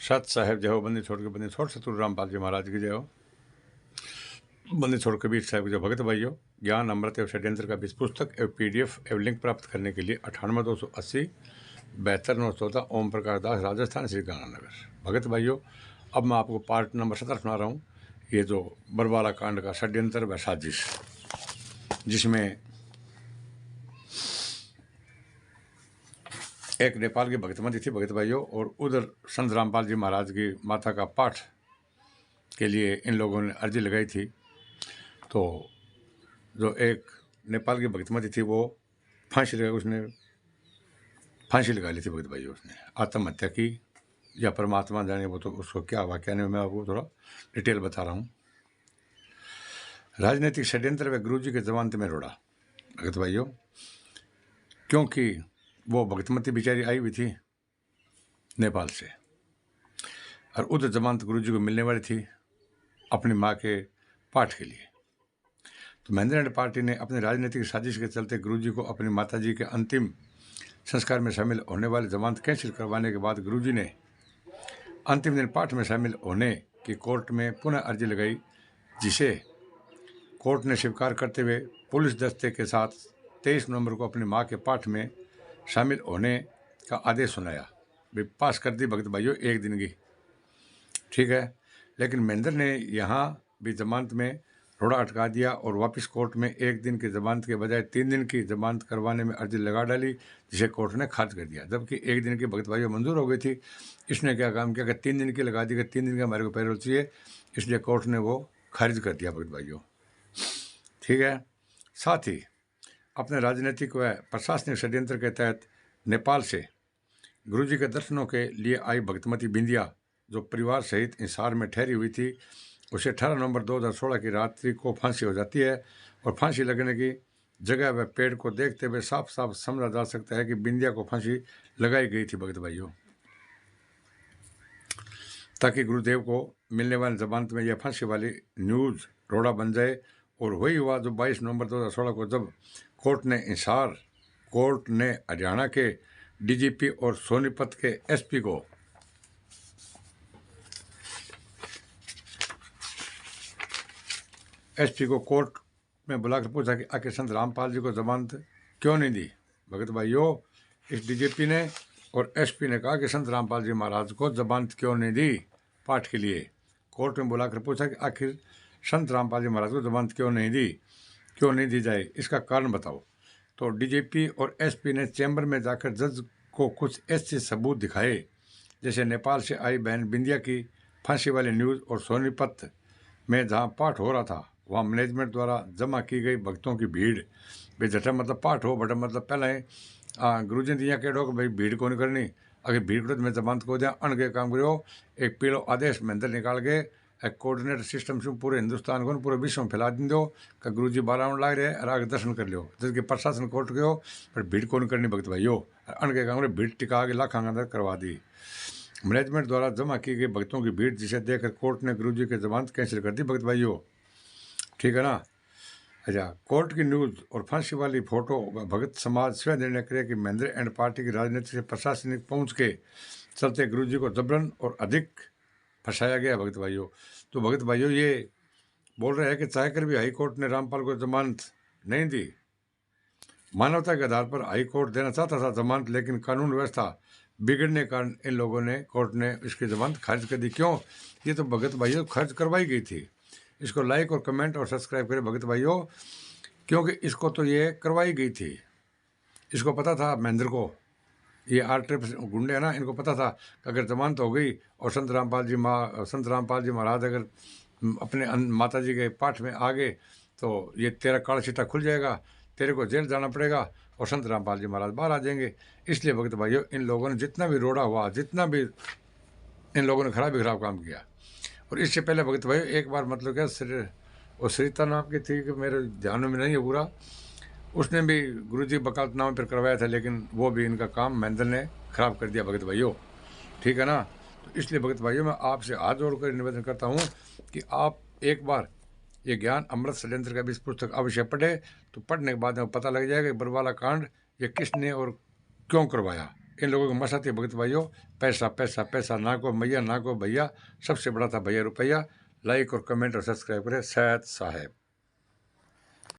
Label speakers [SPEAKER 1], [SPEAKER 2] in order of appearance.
[SPEAKER 1] सत साहेब जय हो, बंदी छोड़ के बंदी छोड़ सतगुरु रामपाल जी महाराज की जय हो। बंदी छोड़ कबीर साहब के जो भगत भाइयों, ज्ञान अमृत एवं षड्यंत्र का बीज पुस्तक एवं PDF एवं लिंक प्राप्त करने के लिए 98 280 72 914 ओम प्रकाश दास, राजस्थान, श्री गंगानगर। भगत भाइयों, अब मैं आपको पार्ट नंबर 17 सुना रहा हूँ। ये जो बरवाला कांड का षड्यंत्र व साजिश, जिसमें एक नेपाल की भगतमती थी भगत भाइयों, और उधर संत रामपाल जी महाराज की माता का पाठ के लिए इन लोगों ने अर्जी लगाई थी। तो जो एक नेपाल की भगतमती थी वो उसने फांसी लगा ली थी भगत भाइयों। उसने आत्महत्या की या परमात्मा जाने, वो तो उसको क्या हुआ क्या नहीं, मैं आपको थोड़ा डिटेल बता रहा हूँ। राजनीतिक षड्यंत्र व गुरु जी के जमानत में रोड़ा भगत भाइयों, क्योंकि वो भगतमती बेचारी आई हुई थी नेपाल से, और उधर जमानत गुरु जी को मिलने वाली थी अपनी माँ के पाठ के लिए। तो महेंद्र एंड पार्टी ने अपनी राजनीतिक साजिश के चलते गुरुजी को अपनी माताजी के अंतिम संस्कार में शामिल होने वाली जमानत कैंसिल करवाने के बाद गुरुजी ने अंतिम दिन पाठ में शामिल होने की कोर्ट में पुनः अर्जी लगाई, जिसे कोर्ट ने स्वीकार करते हुए पुलिस दस्ते के साथ 23 नवंबर को अपनी माँ के पाठ में शामिल होने का आदेश सुनाया। भी पास कर दी भगत भाइयों एक दिन की, ठीक है। लेकिन महेंद्र ने यहाँ भी जमानत में रोड़ा अटका दिया और वापस कोर्ट में एक दिन की जमानत के बजाय 3 दिन की जमानत करवाने में अर्जी लगा डाली, जिसे कोर्ट ने खारिज कर दिया। जबकि एक दिन की भगत भाइयों मंजूर हो गई थी। इसने क्या काम किया कि 3 दिन की लगा दी कि 3 दिन का हमारे को पैरोल चाहिए, इसलिए कोर्ट ने वो खारिज कर दिया भगत भाइयों, ठीक है। साथ ही अपने राजनीतिक व प्रशासनिक षड्यंत्र के तहत नेपाल से गुरु जी के दर्शनों के लिए आई भगतमती बिंदिया, जो परिवार सहित हिसार में ठहरी हुई थी, उसे 18 नवंबर 2016 की रात्रि को फांसी हो जाती है। और फांसी लगने की जगह व पेड़ को देखते हुए साफ साफ समझा जा सकता है कि बिंदिया को फांसी लगाई गई थी भगत भाइयों, ताकि गुरुदेव को मिलने वाली जमानत में यह फांसी वाली न्यूज रोड़ा बन जाए। और वही हुआ जो 22 नवंबर 2016 को जब कोर्ट ने हरियाणा के DGP और सोनीपत के SP को कोर्ट में बुलाकर पूछा कि आखिर संत रामपाल जी को जमानत क्यों नहीं दी। भगत भाइयों, इस DGP ने और SP ने कहा कि संत रामपाल जी महाराज को जमानत क्यों नहीं दी पाठ के लिए। कोर्ट में बुलाकर पूछा कि आखिर संत रामपाल जी महाराज को जमानत क्यों नहीं दी जाए, इसका कारण बताओ। तो DGP और SP ने चैम्बर में जाकर जज को कुछ ऐसे सबूत दिखाए, जैसे नेपाल से आई बहन बिंदिया की फांसी वाली न्यूज़ और सोनीपत में जहाँ पाठ हो रहा था वहाँ मैनेजमेंट द्वारा जमा की गई भक्तों की भीड़। भाई जटा मतलब पाठ हो, बटा मतलब पहले गुरु जी दिया कहो कि भाई भीड़ को नहीं करनी, अगर भीड़ को तो मैं जमानत को दिया अण के काम करो। एक पीलो आदेश महेंद्र निकाल के एक कोऑर्डिनेटर सिस्टम से पूरे हिंदुस्तान को पूरे विश्व में फैला दी दो कि गुरु जी 12 लाग रहे और आगे दर्शन कर लियो, जबकि प्रशासन कोर्ट के हो पर भीड़ को नहीं करनी भगत भाइयों। अण के काम भीड़ टिका के लाखों अंदर करवा दी। मैनेजमेंट द्वारा जमा की गई भक्तों की भीड़, जिसे देखकर कोर्ट ने गुरु जी की जमानत कैंसिल कर दी भगत भाइयों, ठीक है ना। अच्छा, कोर्ट की न्यूज़ और फांसी वाली फोटो भगत समाज स्वयं निर्णय करे कि महेंद्र एंड पार्टी की राजनीति से प्रशासनिक पहुंच के चलते गुरु जी को जबरन और अधिक फंसाया गया भगत भाइयों। तो भगत भाइयों ये बोल रहे हैं कि चाहे कर भी हाई कोर्ट ने रामपाल को जमानत नहीं दी। मानवता के आधार पर हाई कोर्ट देना चाहता था जमानत, लेकिन कानून व्यवस्था बिगड़ने के कारण इन लोगों ने कोर्ट ने इसकी जमानत खारिज कर दी। क्यों? ये तो भगत भाइयों खारिज करवाई गई थी। इसको लाइक और कमेंट और सब्सक्राइब करें भगत भाइयों, क्योंकि इसको तो ये करवाई गई थी। इसको पता था महेंद्र को, ये RTF गुंडे हैं ना, इनको पता था कि अगर जमानत हो गई और संत रामपाल जी महाराज अगर अपने माता जी के पाठ में आ गए तो ये तेरा काला चिट्ठा खुल जाएगा, तेरे को जेल जाना पड़ेगा और संत रामपाल जी महाराज बाहर आ जाएंगे। इसलिए भगत भाइयों इन लोगों ने जितना भी रोड़ा हुआ, जितना भी इन लोगों ने खराब काम किया। और इससे पहले भगत भाई एक बार मतलब क्या श्रीता नाम की थी कि मेरे ध्यान में नहीं है पूरा, उसने भी गुरुजी वकालत नाम पर करवाया था, लेकिन वो भी इनका काम महेंद्र ने खराब कर दिया भगत भाइयों, ठीक है ना। तो इसलिए भगत भाइयों मैं आपसे हाथ जोड़कर निवेदन करता हूँ कि आप एक बार ये ज्ञान अमृत षड्यंत्र का भी इस पुस्तक अवश्य पढ़े। तो पढ़ने के बाद में पता लग जाएगा कि बरवाला कांड ये किसने और क्यों करवाया। इन लोगों की मसा थी भगत भाइयों, पैसा पैसा पैसा, ना को मैया ना को भैया, सबसे बड़ा था भैया रुपया। लाइक और कमेंट और सब्सक्राइब करें। सैयद साहब।